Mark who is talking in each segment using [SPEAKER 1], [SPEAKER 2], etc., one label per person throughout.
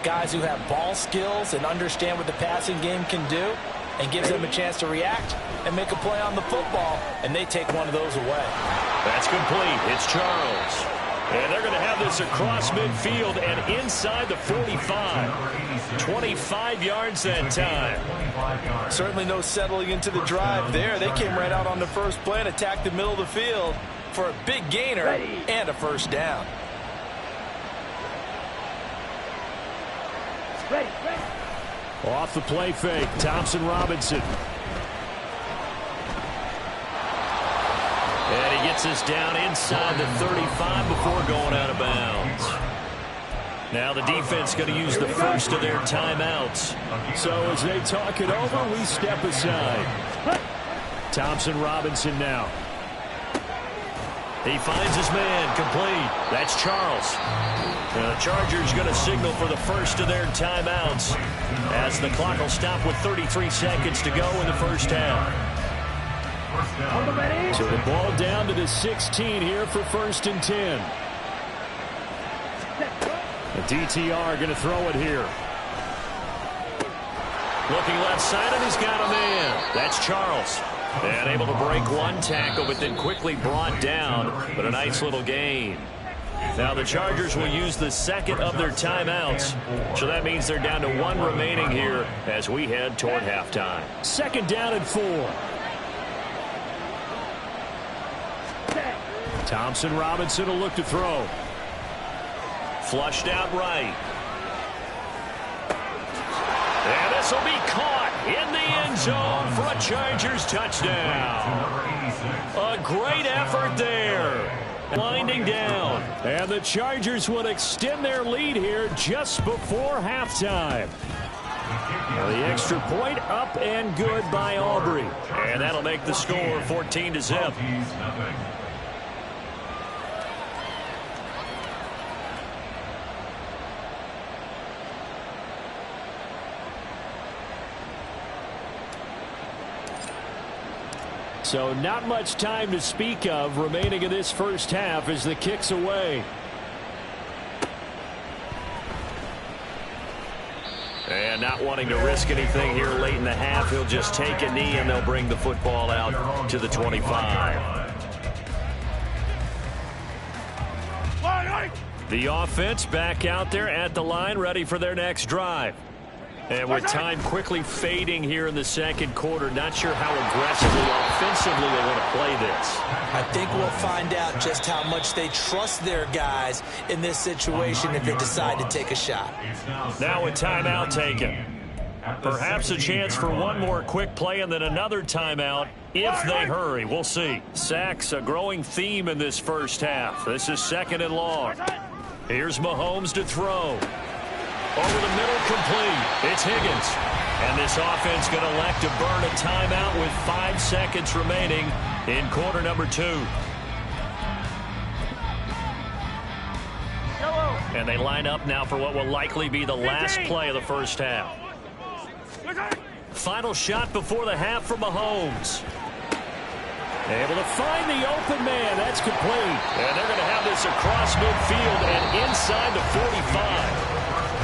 [SPEAKER 1] guys who have ball skills and understand what the passing game can do, and gives them a chance to react and make a play on the football, and they take one of those away.
[SPEAKER 2] That's complete. It's Charles. And they're going to have this across midfield and inside the 45. 25 yards that time.
[SPEAKER 1] Certainly no settling into the drive there. They came right out on the first play and attacked the middle of the field for a big gainer and a first down.
[SPEAKER 2] Off the play fake, Thompson Robinson. And he gets us down inside the 35 before going out of bounds. Now the defense going to use the first of their timeouts. So as they talk it over, we step aside. Thompson Robinson now. He finds his man, complete. That's Charles. The Chargers going to signal for the first of their timeouts as the clock will stop with 33 seconds to go in the first half. So the ball down to the 16 here for 1st and 10. The DTR going to throw it here. Looking left side, and he's got a man. That's Charles. And able to break one tackle, but then quickly brought down. But a nice little gain. Now the Chargers will use the second of their timeouts. So that means they're down to one remaining here as we head toward halftime. 2nd down and 4. Thompson Robinson will look to throw. Flushed out right. And this will be caught in the end zone for a Chargers touchdown. A great effort there. Winding down. And the Chargers will extend their lead here just before halftime. Well, the extra point up and good by Aubrey. And that'll make the score 14-0. So not much time to speak of remaining in this first half as the kick's away. And not wanting to risk anything here late in the half, he'll just take a knee and they'll bring the football out to the 25. The offense back out there at the line, ready for their next drive. And with time quickly fading here in the second quarter, not sure how aggressively, offensively they want to play this.
[SPEAKER 1] I think we'll find out just how much they trust their guys in this situation if they decide to take a shot.
[SPEAKER 2] Now a timeout taken. Perhaps a chance for one more quick play and then another timeout if they hurry. We'll see. Sacks, a growing theme in this first half. This is 2nd and long. Here's Mahomes to throw. Over the middle, complete. It's Higgins. And this offense going to elect to burn a timeout with 5 seconds remaining in quarter number 2. And they line up now for what will likely be the last play of the first half. Final shot before the half for Mahomes. Able to find the open man. That's complete. And they're going to have this across midfield and inside the 45.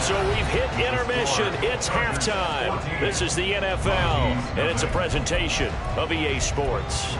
[SPEAKER 2] So we've hit intermission. It's halftime. This is the NFL, and it's a presentation of EA Sports.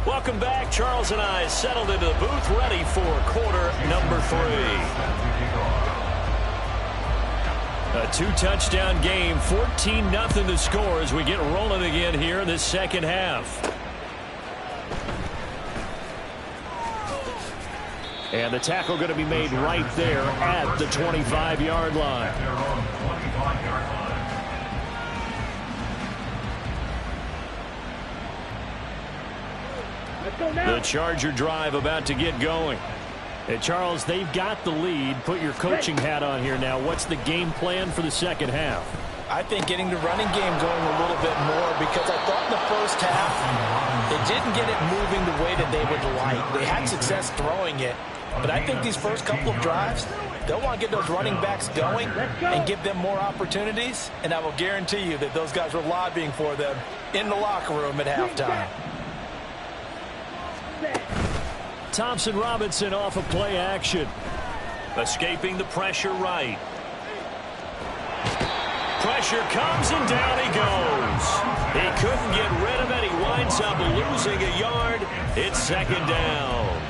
[SPEAKER 2] Welcome back. Charles and I settled into the booth, ready for quarter number 3. A 2-touchdown game, 14-0 the score as we get rolling again here in this second half. And the tackle going to be made right there at the 25-yard line. The Charger drive about to get going. And Charles, they've got the lead. Put your coaching hat on here now. What's the game plan for the second half?
[SPEAKER 1] I think getting the running game going a little bit more, because I thought in the first half they didn't get it moving the way that they would like. They had success throwing it, but I think these first couple of drives, they'll want to get those running backs going and give them more opportunities, and I will guarantee you that those guys were lobbying for them in the locker room at halftime.
[SPEAKER 2] Thompson Robinson off of play action. Escaping the pressure right. Pressure comes and down he goes. He couldn't get rid of it. He winds up losing a yard. It's second down.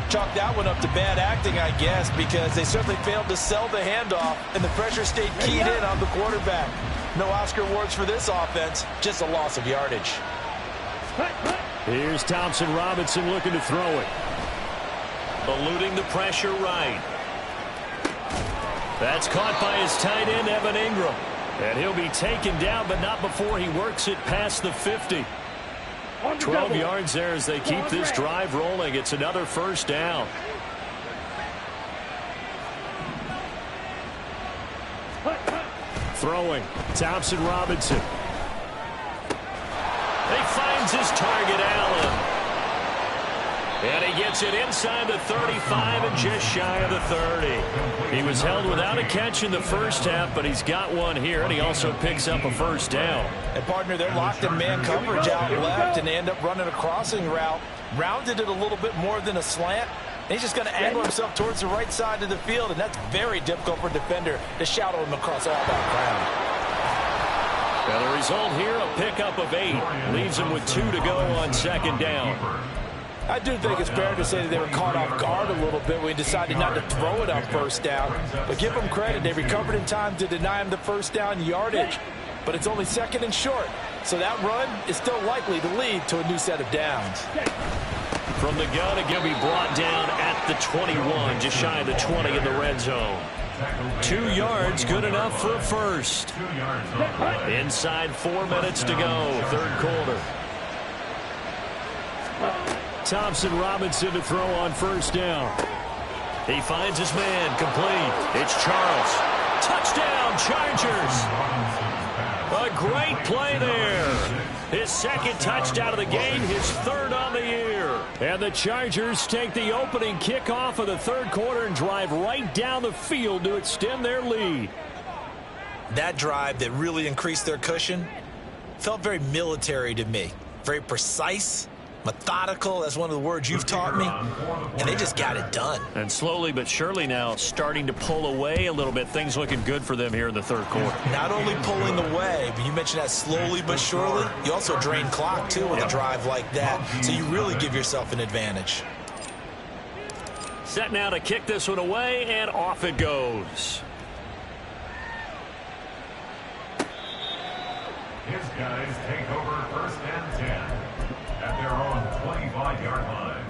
[SPEAKER 1] Chalk that one up to bad acting, I guess, because they certainly failed to sell the handoff, and the pressure stayed keyed in on the quarterback. No Oscar awards for this offense, just a loss of yardage.
[SPEAKER 2] Here's Thompson Robinson looking to throw it. Eluding the pressure right. That's caught by his tight end, Evan Ingram. And he'll be taken down, but not before he works it past the 50. 12 yards there as they keep this drive rolling. It's another first down. Throwing, Thompson Robinson. He finds his target, Allen. And he gets it inside the 35 and just shy of the 30. He was held without a catch in the first half, but he's got one here, and he also picks up a first down.
[SPEAKER 1] And, partner, they're locked in man coverage out left, and they end up running a crossing route. Rounded it a little bit more than a slant. And he's just going to angle himself towards the right side of the field, and that's very difficult for a defender to shadow him across all that ground.
[SPEAKER 2] And the result here, a pickup of 8. Leaves him with 2 to go on second down.
[SPEAKER 1] I do think it's fair to say that they were caught off guard a little bit when he decided not to throw it on first down. But give them credit. They recovered in time to deny him the first down yardage. But it's only second and short. So that run is still likely to lead to a new set of downs.
[SPEAKER 2] From the gun, it will be brought down at the 21, just shy of the 20 in the red zone. 2 yards, good enough for a first. Inside 4 minutes to go, third quarter. Thompson Robinson to throw on first down. He finds his man, complete. It's Charles. Touchdown, Chargers. A great play there. His second touchdown of the game, his third on the year. And the Chargers take the opening kickoff of the third quarter and drive right down the field to extend their lead.
[SPEAKER 1] That drive that really increased their cushion felt very military to me. Very precise. Methodical, that's one of the words you've taught me, and they just got it done.
[SPEAKER 2] And slowly but surely now starting to pull away a little bit. Things looking good for them here in the third quarter.
[SPEAKER 1] Not only pulling away, but you mentioned that slowly but surely. You also drain clock, too, with a drive like that, so you really give yourself an advantage.
[SPEAKER 2] Set now to kick this one away, and off it goes.
[SPEAKER 3] His guys take over first and 10. At their own 25-yard line.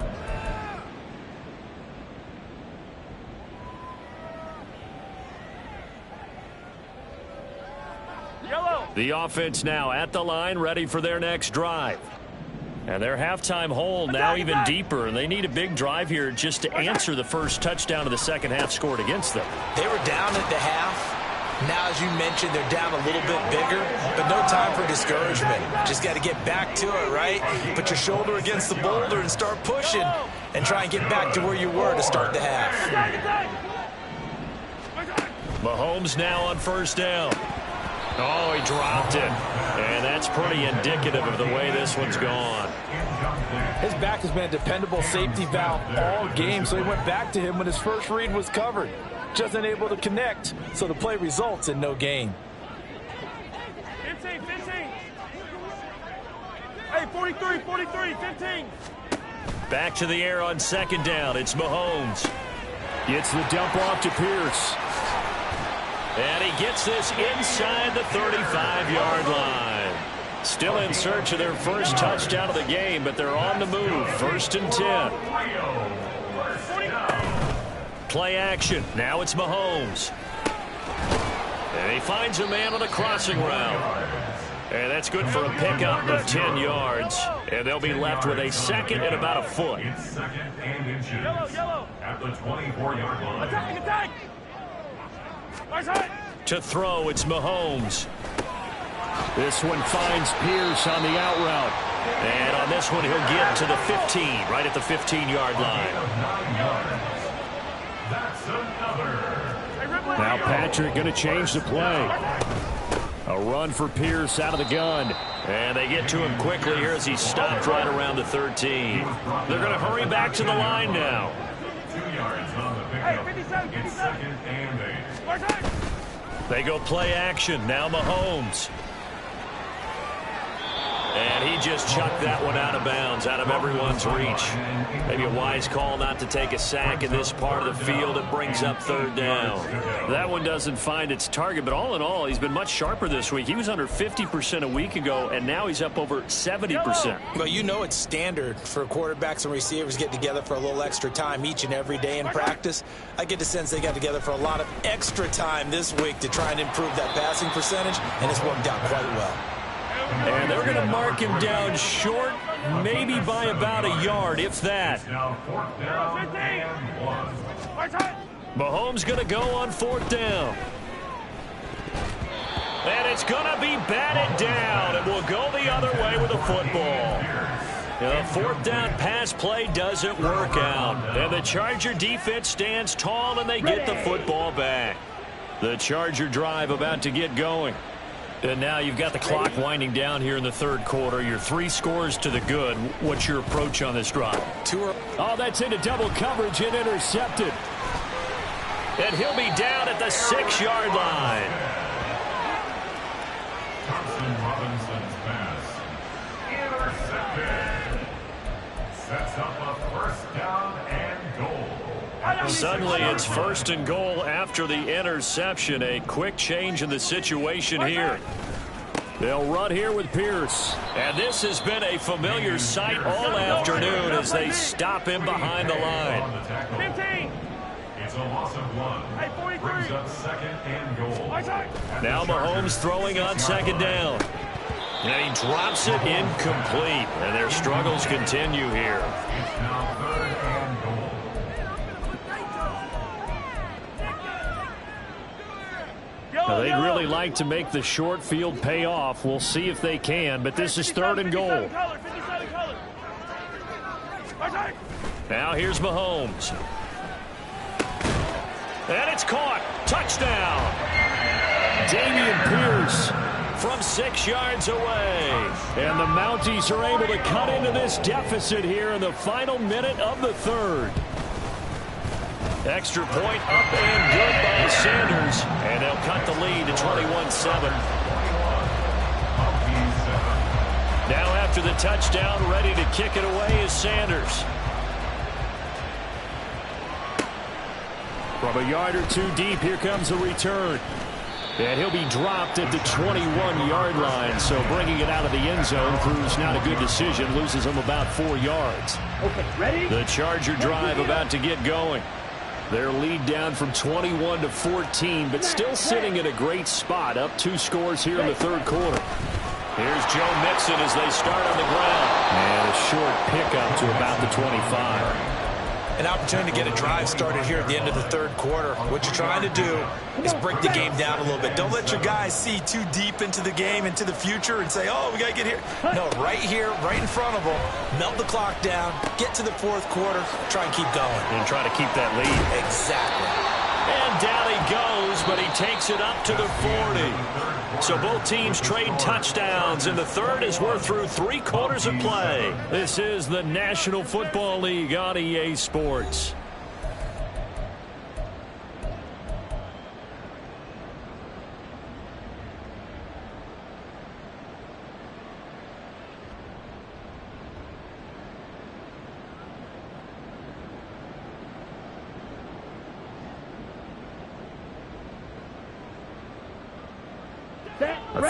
[SPEAKER 2] Yellow. The offense now at the line, ready for their next drive. And their halftime hole now even deeper, and they need a big drive here just to answer the first touchdown of the second half scored against them.
[SPEAKER 1] They were down at the half. Now, as you mentioned, they're down a little bit bigger, but no time for discouragement. Just got to get back to it, right? Put your shoulder against the boulder and start pushing and try and get back to where you were to start the half.
[SPEAKER 2] Mahomes now on first down. Oh, he dropped it. And that's pretty indicative of the way this one's gone.
[SPEAKER 1] His back has been a dependable safety valve all game, so he went back to him when his first read was covered. Just unable to connect, so the play results in no gain.
[SPEAKER 4] 15. Hey, 43, 15.
[SPEAKER 2] Back to the air on second down. It's Mahomes. Gets the dump off to Pierce. And he gets this inside the 35-yard line. Still in search of their first touchdown of the game, but they're on the move. First and 10. Play action. Now it's Mahomes. And he finds a man on the crossing route. And that's good for a pickup of 10 yards. And they'll be left with a second and about a foot.
[SPEAKER 3] Second and inches. Yellow. At the 24-yard line.
[SPEAKER 4] Attack! Right side.
[SPEAKER 2] To throw, it's Mahomes. This one finds Pierce on the out route. And on this one, he'll get to the 15, right at the 15-yard line.
[SPEAKER 3] That's another.
[SPEAKER 2] Now Patrick going to change the play. A run for Pierce out of the gun. And they get to him quickly here as he stopped right around the 13. They're going to hurry back to the line now.
[SPEAKER 3] 2 yards on the pickup. It's 2nd and 8.
[SPEAKER 2] They go play action. Now Mahomes. And he just chucked that one out of bounds, out of everyone's reach. Maybe a wise call not to take a sack in this part of the field. It brings up 3rd down. That one doesn't find its target, but all in all, he's been much sharper this week. He was under 50% a week ago, and now he's up over 70%.
[SPEAKER 1] Well, you know it's standard for quarterbacks and receivers get together for a little extra time each and every day in practice. I get the sense they got together for a lot of extra time this week to try and improve that passing percentage, and it's worked out quite well.
[SPEAKER 2] And they're going to mark him down short, maybe by about a yard, if that.
[SPEAKER 3] Now 4th down and 1.
[SPEAKER 2] Mahomes going to go on 4th down. And it's going to be batted down. It will go the other way with the football. The 4th down pass play doesn't work out. And the Charger defense stands tall, and they get the football back. The Charger drive about to get going. And now you've got the clock winding down here in the 3rd quarter. You're 3 scores to the good. What's your approach on this drive? Oh, that's into double coverage and intercepted. And he'll be down at the 6-yard line.
[SPEAKER 3] Thompson Robinson's pass. Intercepted. Sets up a 1st down and goal.
[SPEAKER 2] Suddenly it's 1st and goal after the interception. A quick change in the situation here. They'll run here with Pierce. And this has been a familiar sight all afternoon as they stop him behind the line.
[SPEAKER 4] 15.
[SPEAKER 3] It's a loss of 1. Brings up 2nd and goal.
[SPEAKER 2] Now Mahomes throwing on 2nd down. And he drops it incomplete. And their struggles continue here.
[SPEAKER 3] It's now 3rd and goal.
[SPEAKER 2] Now, they'd really like to make the short field pay off. We'll see if they can, but this is 3rd and goal. Now here's Mahomes. And it's caught. Touchdown. Dameon Pierce from 6 yards away. And the Mounties are able to cut into this deficit here in the final minute of the 3rd. Extra point up and good by Sanders. And they'll cut the lead to 21-7. Now after the touchdown, ready to kick it away is Sanders. From a yard or 2 deep, here comes a return. And he'll be dropped at the 21-yard line. So bringing it out of the end zone proves not a good decision. Loses him about 4 yards.
[SPEAKER 4] Okay, ready?
[SPEAKER 2] The Charger drive about to get going. Their lead down from 21 to 14, but still sitting in a great spot. Up 2 scores here in the 3rd quarter. Here's Joe Mixon as they start on the ground. And a short pickup to about the 25.
[SPEAKER 1] An opportunity to get a drive started here at the end of the 3rd quarter. What you're trying to do is break the game down a little bit. Don't let your guys see too deep into the game, into the future, and say, oh, we got to get here. No, right here, right in front of them, melt the clock down, get to the 4th quarter, try and keep going.
[SPEAKER 2] And try to keep that lead.
[SPEAKER 1] Exactly.
[SPEAKER 2] And down he goes, but he takes it up to the 40. So both teams trade touchdowns in the 3rd as we're through 3 quarters of play. This is the National Football League on EA Sports.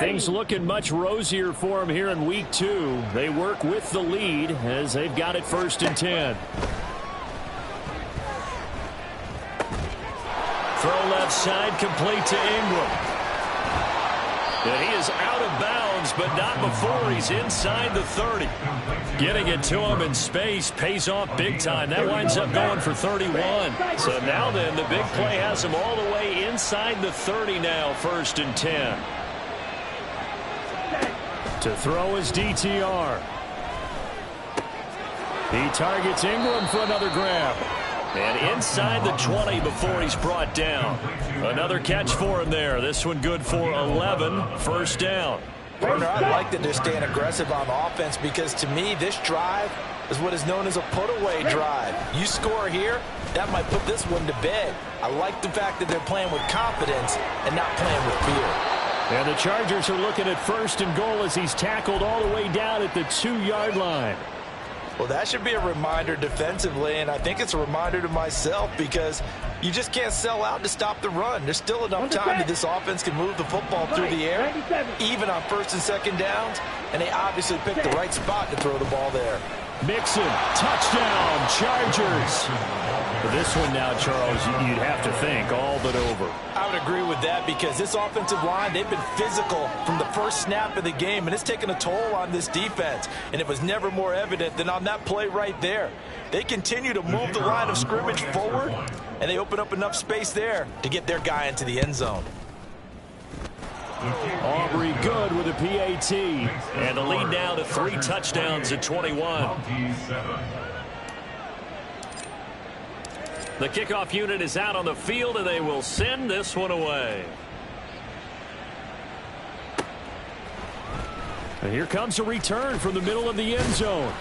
[SPEAKER 2] Things looking much rosier for them here in week 2. They work with the lead as they've got it 1st and 10. Throw left side complete to Ingram. And he is out of bounds, but not before he's inside the 30. Getting it to him in space pays off big time. That winds up going for 31. So now then, the big play has him all the way inside the 30 now, 1st and 10. To throw his DTR. He targets Ingram for another grab. And inside the 20 before he's brought down. Another catch for him there. This one good for 11. 1st down.
[SPEAKER 1] Partner, I like that they're staying aggressive on offense because to me, this drive is what is known as a put-away drive. You score here, that might put this one to bed. I like the fact that they're playing with confidence and not playing with fear.
[SPEAKER 2] And the Chargers are looking at 1st and goal as he's tackled all the way down at the 2-yard line.
[SPEAKER 1] Well, that should be a reminder defensively, and I think it's a reminder to myself because you just can't sell out to stop the run. There's still enough time that this offense can move the football through the air, even on 1st and 2nd downs, and they obviously picked the right spot to throw the ball there.
[SPEAKER 2] Mixon, touchdown, Chargers. For this one now, Charles, you'd have to think all but over.
[SPEAKER 1] I would agree with that because this offensive line, they've been physical from the first snap of the game, and it's taken a toll on this defense. And it was never more evident than on that play right there. They continue to move the line of scrimmage forward, and they open up enough space there to get their guy into the end zone.
[SPEAKER 2] Aubrey good with a PAT. And the lead now to 3 touchdowns at 21. The kickoff unit is out on the field, and they will send this one away. And here comes a return from the middle of the end zone.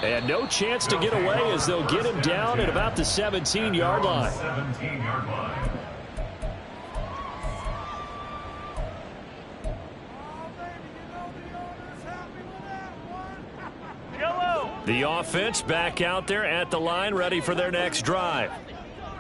[SPEAKER 2] And no chance to get away as they'll get him down at about the 17-yard line.
[SPEAKER 3] 17-yard line.
[SPEAKER 2] The offense back out there at the line, ready for their next drive.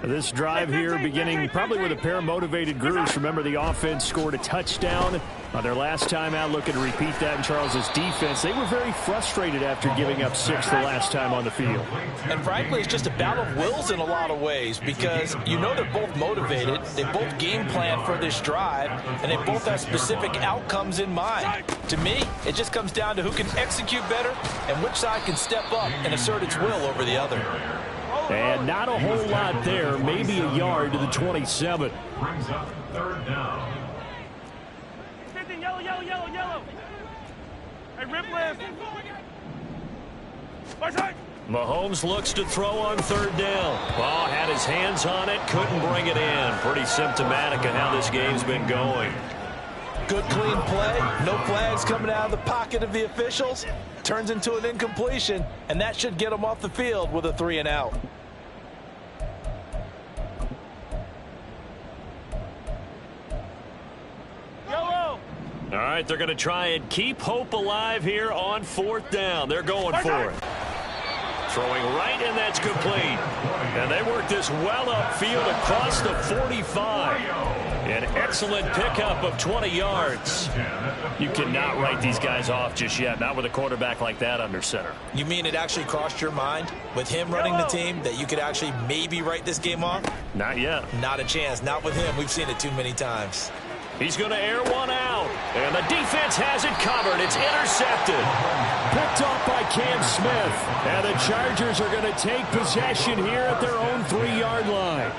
[SPEAKER 2] This drive here beginning probably with a pair of motivated groups. Remember, the offense scored a touchdown on their last time out. Looking to repeat that in Charles's defense. They were very frustrated after giving up 6 the last time on the field.
[SPEAKER 1] And frankly, it's just a battle of wills in a lot of ways because you know they're both motivated. They both game plan for this drive, and they both have specific outcomes in mind. To me, it just comes down to who can execute better and which side can step up and assert its will over the other.
[SPEAKER 2] And not a whole lot there, maybe a yard to the 27.
[SPEAKER 3] Brings up 3rd down.
[SPEAKER 4] 50, yellow, yellow, yellow, yellow. Hey, rip left.
[SPEAKER 2] Mahomes looks to throw on 3rd down. Ball had his hands on it, couldn't bring it in. Pretty symptomatic of how this game's been going.
[SPEAKER 1] Good, clean play. No flags coming out of the pocket of the officials. Turns into an incompletion, and that should get them off the field with a 3 and out.
[SPEAKER 4] Yellow.
[SPEAKER 2] All right, they're going to try and keep hope alive here on 4th down. They're going for it. Throwing right, and that's complete. And they work this well upfield across the 45. An excellent pickup of 20 yards. You cannot write these guys off just yet, not with a quarterback like that under center.
[SPEAKER 1] You mean it actually crossed your mind with him running the team that you could actually maybe write this game off?
[SPEAKER 2] Not yet.
[SPEAKER 1] Not a chance. Not with him. We've seen it too many times.
[SPEAKER 2] He's going to air one out. And the defense has it covered. It's intercepted. Picked off by Cam Smith. And the Chargers are going to take possession here at their own 3-yard line.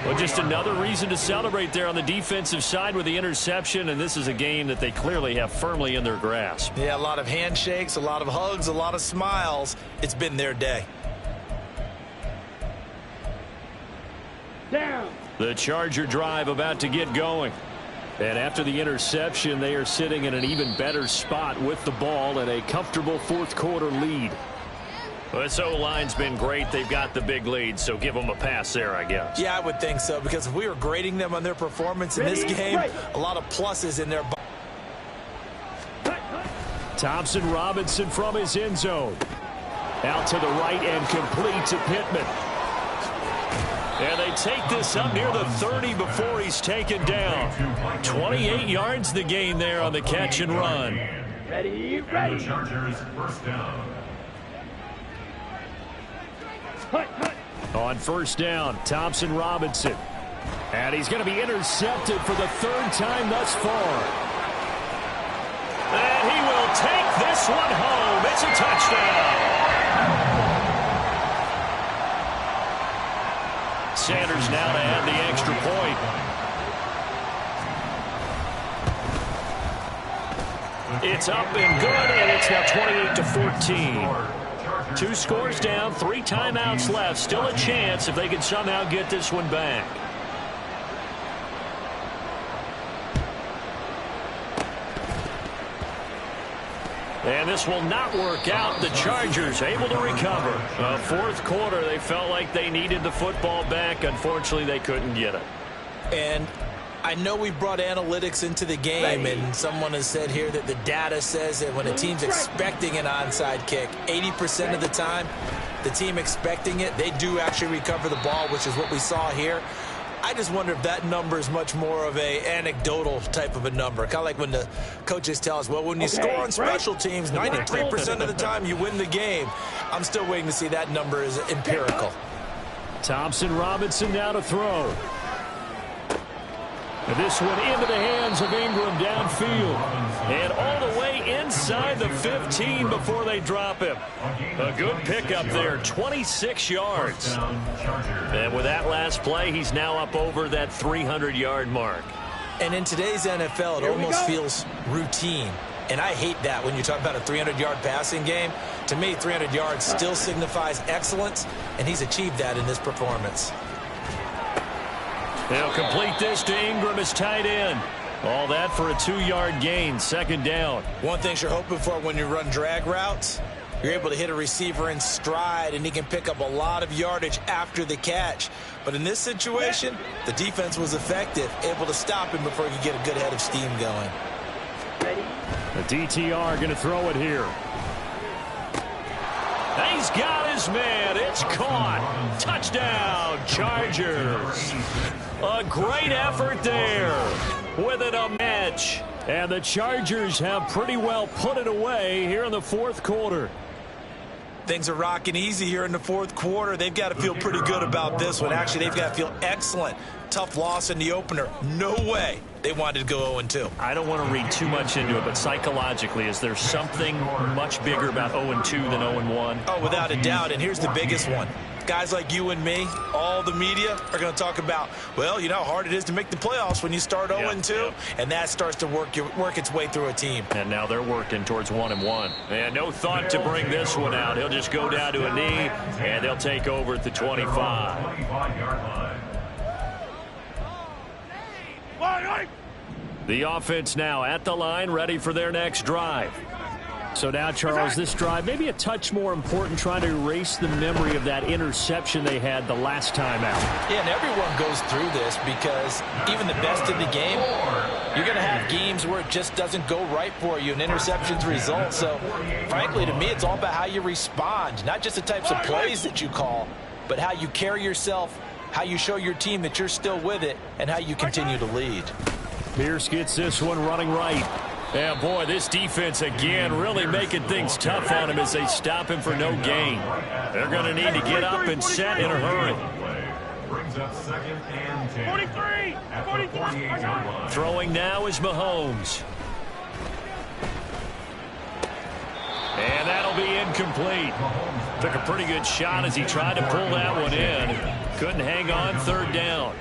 [SPEAKER 2] Well, just another reason to celebrate there on the defensive side with the interception. And this is a game that they clearly have firmly in their grasp.
[SPEAKER 1] Yeah, a lot of handshakes, a lot of hugs, a lot of smiles. It's been their day.
[SPEAKER 4] Down.
[SPEAKER 2] The Charger drive about to get going. And after the interception, they are sitting in an even better spot with the ball and a comfortable 4th quarter lead. Well, this O-line's been great. They've got the big lead, so give them a pass there, I guess.
[SPEAKER 1] Yeah, I would think so, because if we were grading them on their performance in this game, a lot of pluses in their.
[SPEAKER 2] Thompson Robinson from his end zone. Out to the right and complete to Pittman. And they take this up near the 30 before he's taken down. 28 yards the gain there on the catch and run.
[SPEAKER 4] Ready,
[SPEAKER 3] And the Chargers 1st down.
[SPEAKER 2] On 1st down, Thompson Robinson. And he's going to be intercepted for the third time thus far. And he will take this one home. It's a touchdown. Sanders now to add the extra point. It's up and good, and it's now 28-14. 2 scores down, 3 timeouts left. Still a chance if they can somehow get this one back. And this will not work out. The Chargers able to recover. Fourth quarter, they felt like they needed the football back. Unfortunately, they couldn't get it.
[SPEAKER 1] And I know we brought analytics into the game, and someone has said here that the data says that when a team's expecting an onside kick, 80% of the time, the team expecting it, they do actually recover the ball, which is what we saw here. I just wonder if that number is much more of a anecdotal type of a number. Kind of like when the coaches tell us, well, when you score on special teams, 93% of the time you win the game. I'm still waiting to see that number is empirical.
[SPEAKER 2] Thompson Robinson now to throw. And this one into the hands of Ingram downfield. And all the way inside the 15 before they drop him. A good pickup there, 26 yards. And with that last play, he's now up over that 300-yard mark.
[SPEAKER 1] And in today's NFL, it almost feels routine. And I hate that when you talk about a 300-yard passing game. To me, 300 yards still signifies excellence, and he's achieved that in this performance.
[SPEAKER 2] They'll complete this to Ingram as tight end. All that for a 2-yard gain, second down.
[SPEAKER 1] One thing you're hoping for when you run drag routes, you're able to hit a receiver in stride, and he can pick up a lot of yardage after the catch. But in this situation, the defense was effective, able to stop him before he could get a good head of steam going.
[SPEAKER 2] The DTR going to throw it here. He's got his man. It's caught. Touchdown, Chargers. A great effort there with it a match. And the Chargers have pretty well put it away here in the fourth quarter.
[SPEAKER 1] Things are rocking easy here in the fourth quarter. They've got to feel pretty good about this one. Actually, they've got to feel excellent. Tough loss in the opener. No way they wanted to go 0-2.
[SPEAKER 2] I don't want to read too much into it, but psychologically, is there something much bigger about 0-2 than 0-1?
[SPEAKER 1] Oh, without a doubt, and here's the biggest one. Guys like you and me, all the media are going to talk about, well, you know how hard it is to make the playoffs when you start 0-2, and that starts to work its way through a team.
[SPEAKER 2] And now they're working towards 1-1. And no thought to bring this one out. He'll just go down to a knee, and they'll take over at the 25. The offense now at the line, ready for their next drive. So now, Charles, this drive maybe a touch more important, trying to erase the memory of that interception they had the last time out.
[SPEAKER 1] Yeah, and everyone goes through this because even the best in the game, you're going to have games where it just doesn't go right for you, and interceptions result. So, frankly, to me, it's all about how you respond, not just the types of plays that you call, but how you carry yourself, how you show your team that you're still with it, and how you continue to lead.
[SPEAKER 2] Pierce gets this one running right. Yeah, boy, this defense again really making things tough on him as they stop him for no gain. They're going to need to get up and set in a hurry.
[SPEAKER 3] Brings up 2nd and 10.
[SPEAKER 4] 43! 43!
[SPEAKER 2] Throwing now is Mahomes. And that'll be incomplete. Took a pretty good shot as he tried to pull that one in. Couldn't hang on, third down.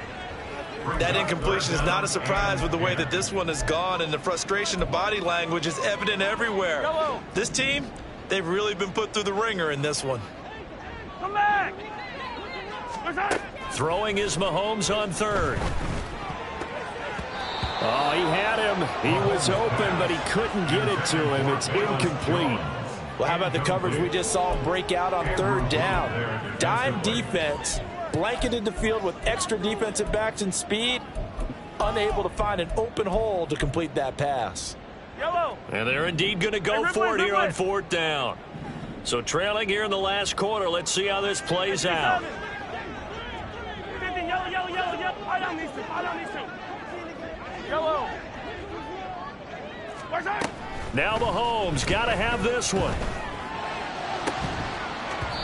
[SPEAKER 1] That incompletion is not a surprise with the way that this one has gone, and the frustration, the body language is evident everywhere.
[SPEAKER 4] Hello.
[SPEAKER 1] This team, they've really been put through the ringer in this one.
[SPEAKER 4] Come back!
[SPEAKER 2] Throwing is Mahomes on third. Oh, he had him. He was open, but he couldn't get it to him. It's incomplete.
[SPEAKER 1] Well, how about the coverage we just saw break out on third down? Dime defense, blanketed the field with extra defensive backs and speed, unable to find an open hole to complete that pass.
[SPEAKER 4] Yellow.
[SPEAKER 2] And they're indeed going to go for it here on fourth down. So trailing here in the last quarter. Let's see how this plays out.
[SPEAKER 4] Yellow. I don't need to. Yellow.
[SPEAKER 2] Now Mahomes got to have this one.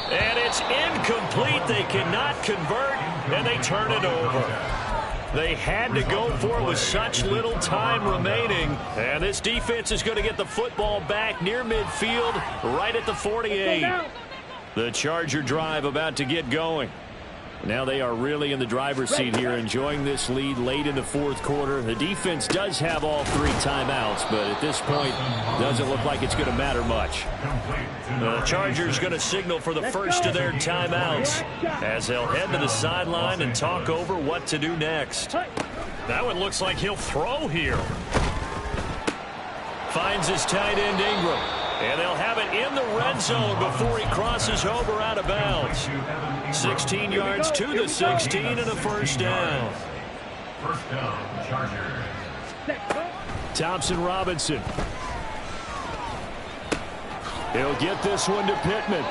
[SPEAKER 2] And it's incomplete. They cannot convert, and they turn it over. They had to go for it with such little time remaining. And this defense is going to get the football back near midfield, right at the 48. The Charger drive about to get going. Now they are really in the driver's seat here, enjoying this lead late in the fourth quarter. The defense does have all 3 timeouts, but at this point, doesn't look like it's going to matter much. The Chargers going to signal for the first of their timeouts as they'll head to the sideline and talk over what to do next. That one looks like he'll throw here. Finds his tight end Ingram. And they'll have it in the red zone before he crosses over out of bounds. 16 yards to the 16 and a first down.
[SPEAKER 3] First down, Chargers.
[SPEAKER 2] Thompson Robinson. He'll get this one to Pittman.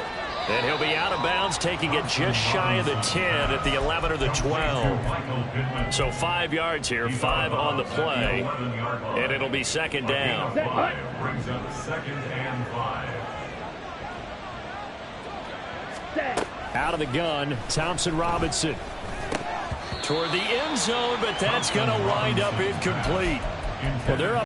[SPEAKER 2] And he'll be out of bounds, taking it just shy of the 10 at the 11 or the 12. So 5 yards here, 5 on the play. And it'll be second down.
[SPEAKER 3] Brings up second and 5.
[SPEAKER 2] Out of the gun, Thompson Robinson. Toward the end zone, but that's going to wind up incomplete. Well, they're up